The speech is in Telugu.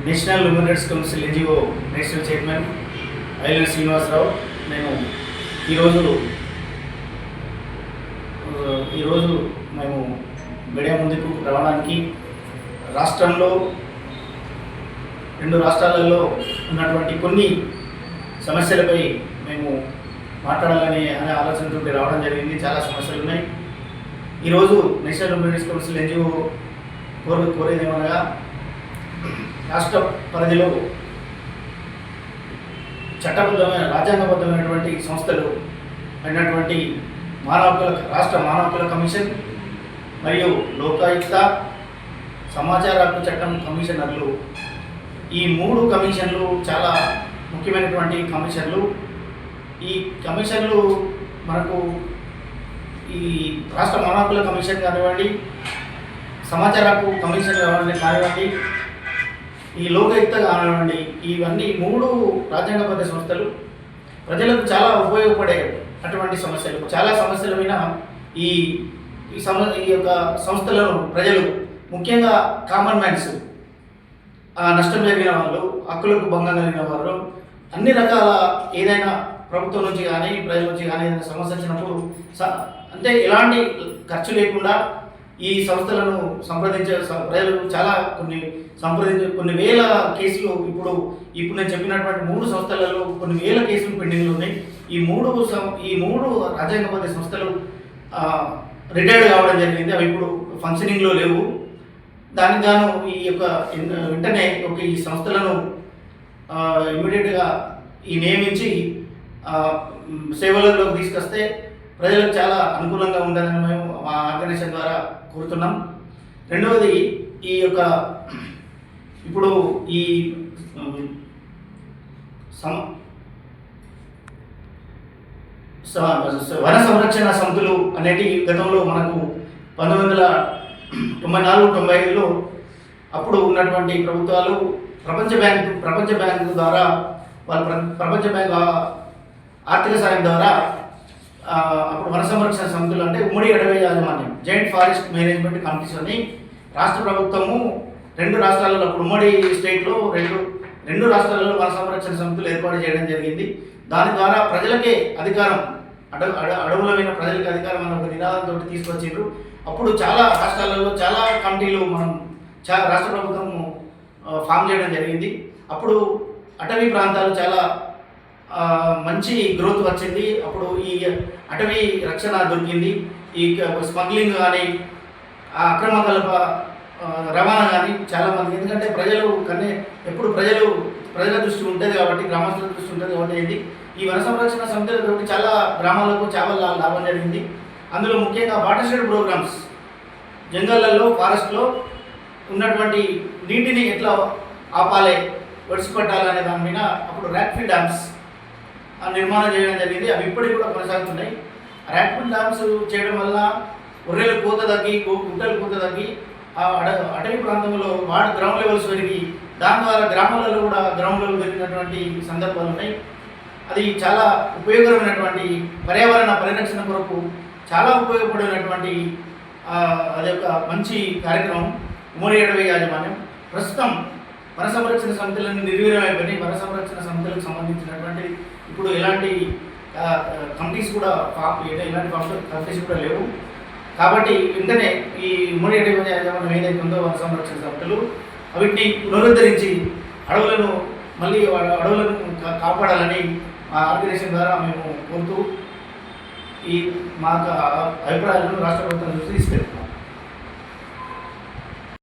National human rights council NGO national chairman Ailan Srinivasarao. నేను ఈరోజు మేము మీడియా ముందుకు రావడానికి రాష్ట్రంలో 2 రాష్ట్రాలలో ఉన్నటువంటి కొన్ని సమస్యలపై మేము మాట్లాడాలనే ఆలోచనతో రావడం జరిగింది. చాలా సమస్యలు ఉన్నాయి. ఈరోజు national human rights council NGO కోరేది ఏమనగా, రాష్ట్ర పరిధిలో చట్టబద్ధమైన రాజ్యాంగబద్ధమైనటువంటి సంస్థలు అయినటువంటి రాష్ట్ర మానవ హక్కుల కమిషన్ మరియు లోకాయుక్త, సమాచార హక్కు చట్టం కమిషనర్లు, ఈ 3 కమిషన్లు చాలా ముఖ్యమైనటువంటి కమిషన్లు. ఈ కమిషన్లు మనకు ఈ రాష్ట్ర మానవ హక్కుల కమిషన్ కానివ్వండి, సమాచార హక్కు కమిషన్ కానివ్వండి, ఈ లోకాయుక్త కానివ్వండి, ఇవన్నీ 3 రాజ్యాంగబద్ధ సంస్థలు ప్రజలకు చాలా ఉపయోగపడే అటువంటి సమస్యలు. చాలా సమస్యల మీద ఈ యొక్క సంస్థలను ప్రజలు, ముఖ్యంగా కామన్ మ్యాన్స్, నష్టం జరిగిన వాళ్ళు, హక్కులకు భంగం కలిగిన వాళ్ళు, అన్ని రకాల ఏదైనా ప్రభుత్వం నుంచి కానీ ప్రజల నుంచి కానీ ఏదైనా సమస్య వచ్చినప్పుడు అంటే ఎలాంటి ఖర్చు లేకుండా ఈ సంస్థలను ప్రజలు చాలా కొన్ని వేల కేసులు ఇప్పుడు నేను చెప్పినటువంటి 3 సంస్థలలో కొన్ని వేల కేసులు పెండింగ్లు ఉన్నాయి. ఈ మూడు రాజ్యాంగబద్ధ సంస్థలు రిటైర్డ్ కావడం జరిగింది. అవి ఇప్పుడు ఫంక్షనింగ్లో లేవు. దానికి గాను ఈ యొక్క వెంటనే ఈ సంస్థలను ఇమీడియట్గా నియమించి సేవలలోకి తీసుకొస్తే ప్రజలకు చాలా అనుకూలంగా ఉంటుందని మేము మా ఆర్గనైజేషన్ ద్వారా కోరుతున్నాం. రెండవది, ఈ యొక్క ఇప్పుడు ఈ వన సంరక్షణ సమితులు అనేటివి గతంలో మనకు 1994-95లో అప్పుడు ఉన్నటువంటి ప్రభుత్వాలు ప్రపంచ బ్యాంకు ద్వారా ప్రపంచ బ్యాంక్ ఆర్థిక సాయం ద్వారా అప్పుడు వన సంరక్షణ సమితులు అంటే ఉమ్మడి అడవి యాజమాన్యం, జాయింట్ ఫారెస్ట్ మేనేజ్మెంట్ కమిటీస్ అని రాష్ట్ర ప్రభుత్వము 2 రాష్ట్రాలలో, అప్పుడు ఉమ్మడి స్టేట్లో 2 రాష్ట్రాలలో వన సంరక్షణ సమితులు ఏర్పాటు చేయడం జరిగింది. దాని ద్వారా ప్రజలకే అధికారం, అడవుల మీద ప్రజలకి అధికారం అన్న ఒక నినాదంతో తీసుకొచ్చిండ్రు. అప్పుడు చాలా రాష్ట్రాలలో చాలా కమిటీలు రాష్ట్ర ప్రభుత్వం ఫామ్ చేయడం జరిగింది. అప్పుడు అటవీ ప్రాంతాలు చాలా మంచి గ్రోత్ వచ్చింది. అప్పుడు ఈ అటవీ రక్షణ దొరికింది. ఈ స్మగ్లింగ్ కానీ, అక్రమ కలప రవాణా కానీ చాలామంది, ఎందుకంటే ఎప్పుడు ప్రజల దృష్టి ఉంటుంది కాబట్టి, గ్రామస్తుల దృష్టి ఉంటుంది కాబట్టి ఈ వన సంరక్షణ సమితులతో చాలా గ్రామాలకు చాలా లాభం జరిగింది. అందులో ముఖ్యంగా వాటర్ షెడ్ ప్రోగ్రామ్స్, జంగళ్ళల్లో ఫారెస్ట్లో ఉన్నటువంటి నీటిని ఎట్లా ఆపాలి, ఒడిసిపట్టాలనే దాని మీద అప్పుడు ర్యాక్ఫిల్ డ్యామ్స్ నిర్మాణం చేయడం జరిగింది. అవి ఇప్పటికి కూడా కొనసాగుతున్నాయి. ర్యాక్ఫిల్ డ్యామ్స్ చేయడం వల్ల గొర్రెల పూత తగ్గి, గుట్టల పూత తగ్గి, అటవీ ప్రాంతంలో గ్రౌండ్ లెవెల్స్ పెరిగి, దాని ద్వారా గ్రామాలలో కూడా గ్రౌండ్ లెవెల్ పెరిగినటువంటి సందర్భాలు ఉన్నాయి. అది చాలా ఉపయోగకరమైనటువంటి పర్యావరణ పరిరక్షణ కొరకు చాలా ఉపయోగపడినటువంటి అది ఒక మంచి కార్యక్రమం. ఉమ్మడి అడవి యాజమాన్యం ప్రస్తుతం వన సంరక్షణ సమితులను నిర్వీర్యమైపోయి, వన సంరక్షణ సమితులకు సంబంధించినటువంటి ఇప్పుడు ఎలాంటి కమిటీస్ కూడా ఎలాంటి కమిటీస్ కూడా లేవు. కాబట్టి వెంటనే ఈ ఉమ్మడి అడవి యాజమాన్యం ఏదైతే ఉందో వన సంరక్షణ సమితులు వీటిని పునరుద్ధరించి అడవులను కాపాడాలని మా ఆర్గనైజేషన్ ద్వారా మేము కోరుతూ మా అభిప్రాయాలను రాష్ట్ర ప్రభుత్వం తీసుకెళ్తాం.